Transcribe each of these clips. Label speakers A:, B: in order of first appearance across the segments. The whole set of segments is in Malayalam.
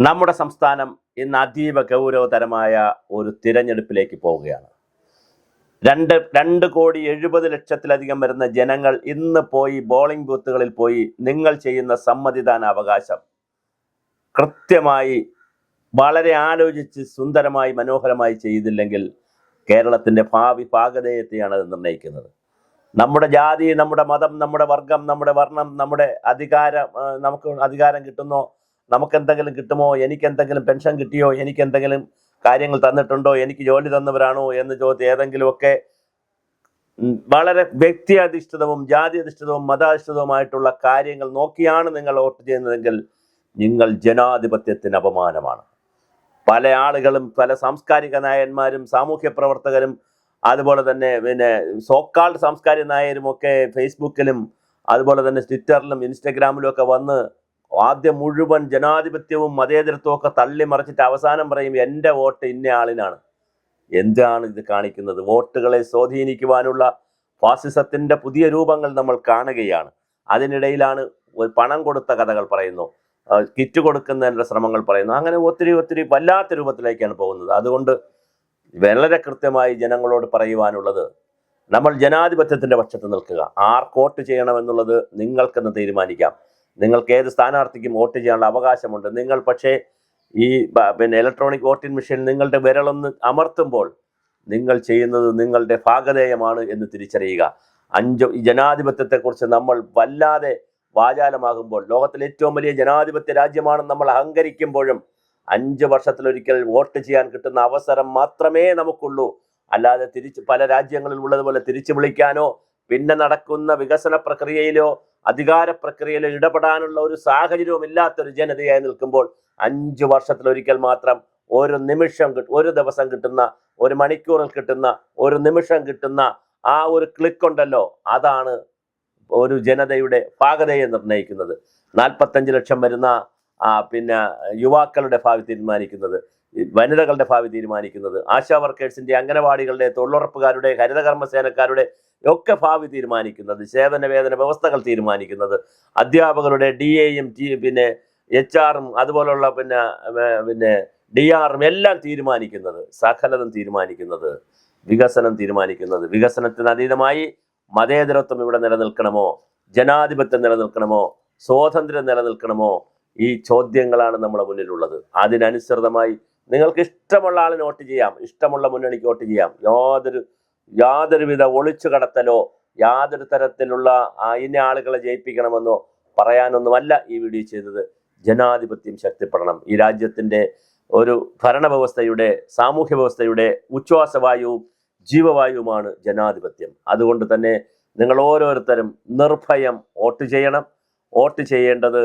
A: നമ്മുടെ സംസ്ഥാനം ഇന്ന് അതീവ ഗൗരവതരമായ ഒരു തിരഞ്ഞെടുപ്പിലേക്ക് പോവുകയാണ്. 2,70,00,000 വരുന്ന ജനങ്ങൾ ഇന്ന് പോയി പോളിംഗ് ബൂത്തുകളിൽ പോയി നിങ്ങൾ ചെയ്യുന്ന സമ്മതിദാന അവകാശം കൃത്യമായി വളരെ ആലോചിച്ച് സുന്ദരമായി മനോഹരമായി ചെയ്തില്ലെങ്കിൽ കേരളത്തിൻ്റെ ഭാവി പാകതയെയാണ് അത് നിർണ്ണയിക്കുന്നത്. നമ്മുടെ ജാതി, നമ്മുടെ മതം, നമ്മുടെ വർഗം, നമ്മുടെ വർണ്ണം, നമ്മുടെ അധികാരം, നമുക്ക് അധികാരം കിട്ടുന്നോ, നമുക്ക് എന്തെങ്കിലും കിട്ടുമോ, എനിക്ക് എന്തെങ്കിലും പെൻഷൻ കിട്ടിയോ, എനിക്ക് എന്തെങ്കിലും കാര്യങ്ങൾ തന്നിട്ടുണ്ടോ, എനിക്ക് ജോലി തന്നവരാണോ എന്ന് ചോദിച്ച് ഏതെങ്കിലുമൊക്കെ വളരെ വ്യക്തി അധിഷ്ഠിതവും ജാതി അധിഷ്ഠിതവും മതാധിഷ്ഠിതവുമായിട്ടുള്ള കാര്യങ്ങൾ നോക്കിയാണ് നിങ്ങൾ വോട്ട് ചെയ്യുന്നതെങ്കിൽ നിങ്ങൾ ജനാധിപത്യത്തിന് അപമാനമാണ്. പല ആളുകളും, പല സാംസ്കാരിക നായന്മാരും, സാമൂഹ്യ പ്രവർത്തകരും, അതുപോലെ തന്നെ സോക്കാൾഡ് സാംസ്കാരിക നായരും ഒക്കെ ഫേസ്ബുക്കിലും അതുപോലെ തന്നെ ട്വിറ്ററിലും ഇൻസ്റ്റഗ്രാമിലും ഒക്കെ വന്ന് ആദ്യം മുഴുവൻ ജനാധിപത്യവും മതേതരത്വവും ഒക്കെ തള്ളി മറിച്ചിട്ട് അവസാനം പറയും എൻ്റെ വോട്ട് ഇന്ന ആളിനാണ്. എന്താണ് ഇത് കാണിക്കുന്നത്? വോട്ടുകളെ സ്വാധീനിക്കുവാനുള്ള ഫാസിസത്തിൻ്റെ പുതിയ രൂപങ്ങൾ നമ്മൾ കാണുകയാണ്. അതിനിടയിലാണ് പണം കൊടുത്ത കഥകൾ പറയുന്നു, കിറ്റ് കൊടുക്കുന്നതിൻ്റെ ശ്രമങ്ങൾ പറയുന്നു. അങ്ങനെ ഒത്തിരി വല്ലാത്ത രൂപത്തിലേക്കാണ് പോകുന്നത്. അതുകൊണ്ട് വളരെ കൃത്യമായി ജനങ്ങളോട് പറയുവാനുള്ളത്, നമ്മൾ ജനാധിപത്യത്തിൻ്റെ പക്ഷത്ത് നിൽക്കുക. ആർക്ക് വോട്ട് ചെയ്യണമെന്നുള്ളത് നിങ്ങൾക്കെന്ന് തീരുമാനിക്കാം. നിങ്ങൾക്ക് ഏത് സ്ഥാനാർത്ഥിക്കും വോട്ട് ചെയ്യാനുള്ള അവകാശമുണ്ട്. നിങ്ങൾ പക്ഷേ ഈ ഇലക്ട്രോണിക് വോട്ടിംഗ് മെഷീൻ നിങ്ങളുടെ വിരലൊന്ന് അമർത്തുമ്പോൾ നിങ്ങൾ ചെയ്യുന്നത് നിങ്ങളുടെ ഭാഗധേയമാണ് എന്ന് തിരിച്ചറിയുക. ഈ ജനാധിപത്യത്തെക്കുറിച്ച് നമ്മൾ വല്ലാതെ വാചാലമാകുമ്പോൾ, ലോകത്തിലെ ഏറ്റവും വലിയ ജനാധിപത്യ രാജ്യമാണെന്ന് നമ്മൾ അഹങ്കരിക്കുമ്പോഴും 5 വർഷത്തിലൊരിക്കൽ വോട്ട് ചെയ്യാൻ കിട്ടുന്ന അവസരം മാത്രമേ നമുക്കുള്ളൂ. അല്ലാതെ പല രാജ്യങ്ങളിൽ ഉള്ളതുപോലെ തിരിച്ചു വിളിക്കാനോ പിന്നെ നടക്കുന്ന വികസന പ്രക്രിയയിലോ അധികാര പ്രക്രിയയിലോ ഇടപെടാനുള്ള ഒരു സാഹചര്യവും ഇല്ലാത്തൊരു ജനതയായി നിൽക്കുമ്പോൾ 5 വർഷത്തിലൊരിക്കൽ മാത്രം ഒരു ദിവസം കിട്ടുന്ന, ഒരു മണിക്കൂറിൽ കിട്ടുന്ന, ഒരു നിമിഷം കിട്ടുന്ന ആ ഒരു ക്ലിക്ക് ഉണ്ടല്ലോ, അതാണ് ഒരു ജനതയുടെ പാകതയെ നിർണ്ണയിക്കുന്നത്. 45 ലക്ഷം വരുന്ന യുവാക്കളുടെ ഭാവി തീരുമാനിക്കുന്നത്, വനിതകളുടെ ഭാവി തീരുമാനിക്കുന്നത്, ആശാ വർക്കേഴ്സിന്റെ, അംഗനവാടികളുടെ, തൊഴിലുറപ്പുകാരുടെ, ഹരിതകർമ്മസേനക്കാരുടെ ഒക്കെ ഭാവി തീരുമാനിക്കുന്നത്, സേവന വേതന വ്യവസ്ഥകൾ തീരുമാനിക്കുന്നത്, അധ്യാപകരുടെ DAയും HR അതുപോലുള്ള DR എല്ലാം തീരുമാനിക്കുന്നത്, സകലതും തീരുമാനിക്കുന്നത്, വികസനം തീരുമാനിക്കുന്നത്. വികസനത്തിന് അതീതമായി മതേതരത്വം ഇവിടെ നിലനിൽക്കണമോ, ജനാധിപത്യം നിലനിൽക്കണമോ, സ്വാതന്ത്ര്യം നിലനിൽക്കണമോ? ഈ ചോദ്യങ്ങളാണ് നമ്മുടെ മുന്നിലുള്ളത്. അതിനനുസൃതമായി നിങ്ങൾക്ക് ഇഷ്ടമുള്ള ആളിന് വോട്ട് ചെയ്യാം, ഇഷ്ടമുള്ള മുന്നണിക്ക് വോട്ട് ചെയ്യാം. യാതൊരുവിധ ഒളിച്ചു കടത്തലോ യാതൊരു തരത്തിലുള്ള ഇന്ന ആളുകളെ ജയിപ്പിക്കണമെന്നോ പറയാനൊന്നുമല്ല ഈ വീഡിയോ ചെയ്തത്. ജനാധിപത്യം ശക്തിപ്പെടണം. ഈ രാജ്യത്തിൻ്റെ ഒരു ഭരണവ്യവസ്ഥയുടെ, സാമൂഹ്യ വ്യവസ്ഥയുടെ ഉച്ഛ്വാസവായുവും ജീവവായുവുമാണ് ജനാധിപത്യം. അതുകൊണ്ട് തന്നെ നിങ്ങൾ ഓരോരുത്തരും നിർഭയം വോട്ട് ചെയ്യണം. വോട്ട് ചെയ്യേണ്ടത്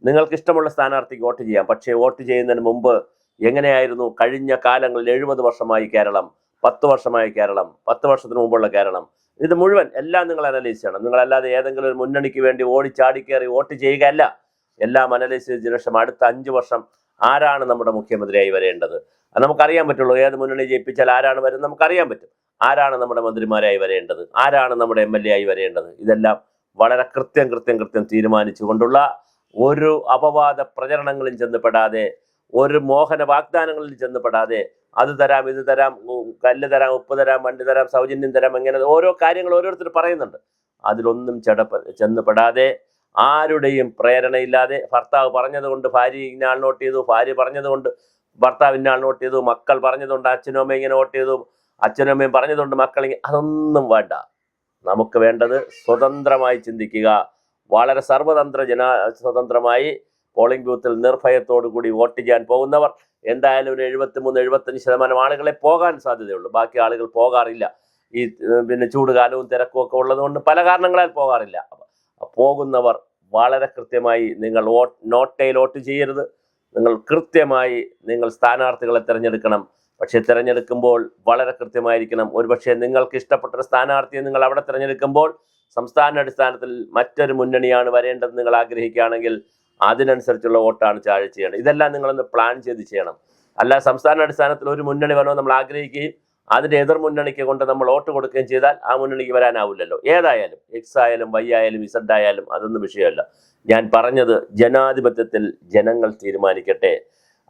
A: നിങ്ങൾക്ക് ഇഷ്ടമുള്ള സ്ഥാനാർത്ഥിക്ക് വോട്ട് ചെയ്യാം. പക്ഷേ വോട്ട് ചെയ്യുന്നതിന് മുമ്പ് എങ്ങനെയായിരുന്നു കഴിഞ്ഞ കാലങ്ങളിൽ? 70 വർഷമായി കേരളം, 10 വർഷമായി കേരളം, 10 വർഷത്തിന് മുമ്പുള്ള കേരളം, ഇത് മുഴുവൻ എല്ലാം നിങ്ങൾ അനലൈസ് ചെയ്യണം. നിങ്ങളല്ലാതെ ഏതെങ്കിലും ഒരു മുന്നണിക്ക് വേണ്ടി ഓടിച്ചാടിക്കയറി വോട്ട് ചെയ്യുകയല്ല. എല്ലാം അനലൈസ് ചെയ്തതിനു ശേഷം അടുത്ത 5 വർഷം ആരാണ് നമ്മുടെ മുഖ്യമന്ത്രിയായി വരേണ്ടത് അത് നമുക്കറിയാൻ പറ്റുള്ളൂ. ഏത് മുന്നണി ജയിപ്പിച്ചാൽ ആരാണ് വരുന്നത് നമുക്കറിയാൻ പറ്റും. ആരാണ് നമ്മുടെ മന്ത്രിമാരായി വരേണ്ടത്, ആരാണ് നമ്മുടെ MLA ആയി വരേണ്ടത്, ഇതെല്ലാം വളരെ കൃത്യം തീരുമാനിച്ചുകൊണ്ടുള്ള ഒരു അപവാദ പ്രചരണങ്ങളിൽ ചെന്നപ്പെടാതെ, ഒരു മോഹന വാഗ്ദാനങ്ങളിൽ ചെന്നപ്പെടാതെ, അത് തരാം, ഇത് തരാം, കല്ല് തരാം, ഉപ്പ് തരാം, വണ്ടി തരാം, സൗജന്യം തരാം, അങ്ങനെ ഓരോ കാര്യങ്ങൾ ഓരോരുത്തർ പറയുന്നുണ്ട്. അതിലൊന്നും ചെന്നപ്പെടാതെ, ആരുടെയും പ്രേരണയില്ലാതെ, ഭർത്താവ് പറഞ്ഞതുകൊണ്ട് ഭാര്യ ഇന്നയാൾ നോട്ട് ചെയ്തു, ഭാര്യ പറഞ്ഞതുകൊണ്ട് ഭർത്താവ് ഇന്നയാൾ നോട്ട് ചെയ്തു, മക്കൾ പറഞ്ഞതുകൊണ്ട് അച്ഛനും അമ്മയും ഇങ്ങനെ വോട്ട് ചെയ്തു, അച്ഛനും അമ്മയും പറഞ്ഞതുകൊണ്ട് മക്കൾ അതൊന്നും വേണ്ട. നമുക്ക് വേണ്ടത് സ്വതന്ത്രമായി ചിന്തിക്കുക. വളരെ സ്വതന്ത്രമായി പോളിംഗ് ബൂത്തിൽ നിർഭയത്തോടു കൂടി വോട്ട് ചെയ്യാൻ പോകുന്നവർ എന്തായാലും ഒരു 73-75% ആളുകളെ പോകാൻ സാധ്യതയുള്ളൂ. ബാക്കി ആളുകൾ പോകാറില്ല. ഈ ചൂടുകാലവും തിരക്കും ഒക്കെ ഉള്ളതുകൊണ്ട് പല കാരണങ്ങളാൽ പോകാറില്ല. പോകുന്നവർ വളരെ കൃത്യമായി നിങ്ങൾ നോട്ടയിൽ വോട്ട് ചെയ്യരുത്. നിങ്ങൾ കൃത്യമായി നിങ്ങൾ സ്ഥാനാർത്ഥികളെ തിരഞ്ഞെടുക്കണം. പക്ഷെ തിരഞ്ഞെടുക്കുമ്പോൾ വളരെ കൃത്യമായിരിക്കണം. ഒരുപക്ഷെ നിങ്ങൾക്ക് ഇഷ്ടപ്പെട്ടൊരു സ്ഥാനാർത്ഥിയെ നിങ്ങൾ അവിടെ തിരഞ്ഞെടുക്കുമ്പോൾ സംസ്ഥാന അടിസ്ഥാനത്തിൽ മറ്റൊരു മുന്നണിയാണ് വരേണ്ടത് നിങ്ങൾ ആഗ്രഹിക്കുകയാണെങ്കിൽ അതിനനുസരിച്ചുള്ള വോട്ടാണ് ചെയ്യേണ്ടത്. ഇതെല്ലാം നിങ്ങളൊന്ന് പ്ലാൻ ചെയ്ത് ചെയ്യണം. അല്ല സംസ്ഥാന അടിസ്ഥാനത്തിൽ ഒരു മുന്നണി വരണമെന്ന് നമ്മൾ ആഗ്രഹിക്കുകയും അതിൻ്റെ എതിർ മുന്നണിക്ക് കൊണ്ട് നമ്മൾ വോട്ട് കൊടുക്കുകയും ചെയ്താൽ ആ മുന്നണിക്ക് വരാനാവില്ലല്ലോ. ഏതായാലും X ആയാലും Y ആയാലും Z ആയാലും അതൊന്നും വിഷയമല്ല. ഞാൻ പറഞ്ഞത് ജനാധിപത്യത്തിൽ ജനങ്ങൾ തീരുമാനിക്കട്ടെ.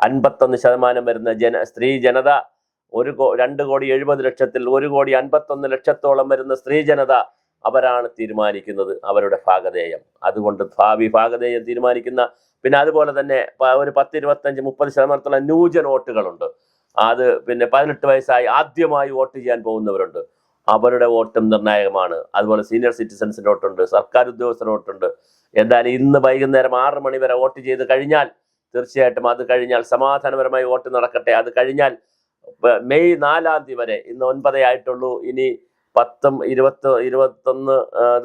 A: 51% വരുന്ന സ്ത്രീ ജനത, 2,70,00,000 1,51,00,000 വരുന്ന സ്ത്രീ ജനത, അവരാണ് തീരുമാനിക്കുന്നത് അവരുടെ ഭാഗധേയം. അതുകൊണ്ട് ഭാവി ഭാഗധേയം തീരുമാനിക്കുന്ന, പിന്നെ അതുപോലെ തന്നെ ഒരു 10, 25, 30% ന്യൂജൻ വോട്ടുകളുണ്ട്. അത് പിന്നെ 18 വയസ്സായി ആദ്യമായി വോട്ട് ചെയ്യാൻ പോകുന്നവരുണ്ട്. അവരുടെ വോട്ടും നിർണായകമാണ്. അതുപോലെ സീനിയർ സിറ്റിസൺസിന്റെ വോട്ടുണ്ട്, സർക്കാർ ഉദ്യോഗസ്ഥരുടെ വോട്ടുണ്ട്. എന്തായാലും ഇന്ന് വൈകുന്നേരം 6 മണി വരെ വോട്ട് ചെയ്ത് കഴിഞ്ഞാൽ തീർച്ചയായിട്ടും അത് കഴിഞ്ഞാൽ സമാധാനപരമായി വോട്ട് നടക്കട്ടെ. അത് കഴിഞ്ഞാൽ മെയ് 4-ാം തീയതി വരെ, ഇന്ന് 9 ആയിട്ടുള്ളൂ, ഇനി 10, 21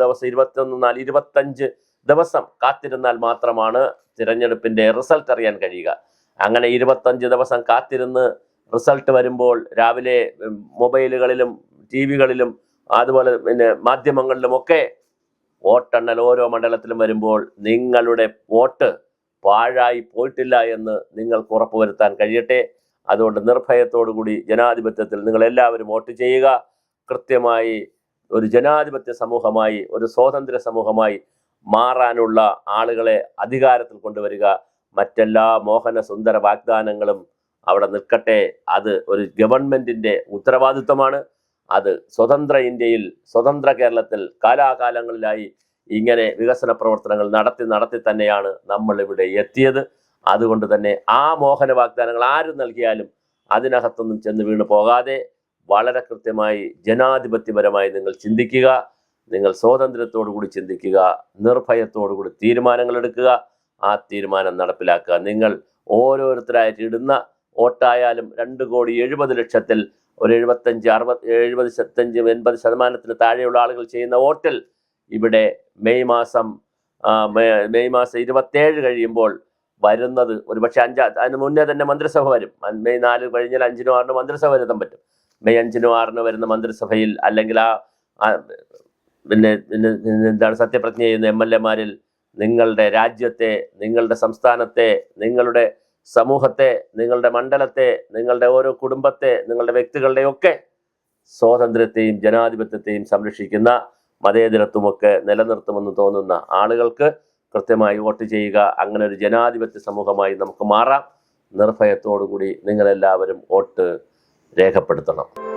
A: ദിവസം, 21, 25 ദിവസം കാത്തിരുന്നാൽ മാത്രമാണ് തിരഞ്ഞെടുപ്പിന്റെ റിസൾട്ട് അറിയാൻ കഴിയുക. അങ്ങനെ 25 ദിവസം കാത്തിരുന്ന് റിസൾട്ട് വരുമ്പോൾ രാവിലെ മൊബൈലുകളിലും TV-കളിലും അതുപോലെ പിന്നെ മാധ്യമങ്ങളിലുമൊക്കെ വോട്ടെണ്ണൽ ഓരോ മണ്ഡലത്തിലും വരുമ്പോൾ നിങ്ങളുടെ വോട്ട് പാഴായി പോയിട്ടില്ല എന്ന് നിങ്ങൾക്ക് ഉറപ്പുവരുത്താൻ കഴിയട്ടെ. അതുകൊണ്ട് നിർഭയത്തോടുകൂടി ജനാധിപത്യത്തിൽ നിങ്ങൾ എല്ലാവരും വോട്ട് ചെയ്യുക. കൃത്യമായി ഒരു ജനാധിപത്യ സമൂഹമായി, ഒരു സ്വാതന്ത്ര്യ സമൂഹമായി മാറാനുള്ള ആളുകളെ അധികാരത്തിൽ കൊണ്ടുവരിക. മറ്റെല്ലാ മോഹന സുന്ദര വാഗ്ദാനങ്ങളും അവിടെ നിൽക്കട്ടെ. അത് ഒരു ഗവൺമെന്റിന്റെ ഉത്തരവാദിത്വമാണ്. അത് സ്വതന്ത്ര ഇന്ത്യയിൽ, സ്വതന്ത്ര കേരളത്തിൽ കാലാകാലങ്ങളിലായി ഇങ്ങനെ വികസന പ്രവർത്തനങ്ങൾ നടത്തി തന്നെയാണ് നമ്മൾ ഇവിടെ എത്തിയത്. അതുകൊണ്ട് തന്നെ ആ മോഹന വാഗ്ദാനങ്ങൾ ആരും നൽകിയാലും അതിനകത്തൊന്നും ചെന്ന് വീണു പോകാതെ വളരെ കൃത്യമായി ജനാധിപത്യപരമായി നിങ്ങൾ ചിന്തിക്കുക. നിങ്ങൾ സ്വാതന്ത്ര്യത്തോടു കൂടി ചിന്തിക്കുക, നിർഭയത്തോടു കൂടി തീരുമാനങ്ങൾ എടുക്കുക, ആ തീരുമാനം നടപ്പിലാക്കുക. നിങ്ങൾ ഓരോരുത്തരായിട്ട് ഇടുന്ന വോട്ടായാലും 2,70,00,000 ഒരു 75, 60, 70, 80% താഴെയുള്ള ആളുകൾ ചെയ്യുന്ന വോട്ടിൽ ഇവിടെ മെയ് മാസം 27 കഴിയുമ്പോൾ വരുന്നത് ഒരുപക്ഷെ അതിന് മുന്നേ തന്നെ മന്ത്രിസഭ വരും. മെയ് 4 കഴിഞ്ഞാൽ 5-നും 6-നും മന്ത്രിസഭ വരുത്താൻ പറ്റും. മെയ് 5-നും 6-നും വരുന്ന മന്ത്രിസഭയിൽ, അല്ലെങ്കിൽ പിന്നെ എന്താണ് സത്യപ്രതിജ്ഞ ചെയ്യുന്ന MLA-മാരിൽ നിങ്ങളുടെ രാജ്യത്തെ, നിങ്ങളുടെ സംസ്ഥാനത്തെ, നിങ്ങളുടെ സമൂഹത്തെ, നിങ്ങളുടെ മണ്ഡലത്തെ, നിങ്ങളുടെ ഓരോ കുടുംബത്തെ, നിങ്ങളുടെ വ്യക്തികളുടെയൊക്കെ സ്വാതന്ത്ര്യത്തെയും ജനാധിപത്യത്തെയും സംരക്ഷിക്കുന്ന മതേതരത്വമൊക്കെ നിലനിർത്തുമെന്ന് തോന്നുന്ന ആളുകൾക്ക് കൃത്യമായി വോട്ട് ചെയ്യുക. അങ്ങനെ ഒരു ജനാധിപത്യ സമൂഹമായി നമുക്ക് മാറാം. നിർഭയത്തോടു കൂടി നിങ്ങളെല്ലാവരും വോട്ട് രേഖപ്പെടുത്തണം.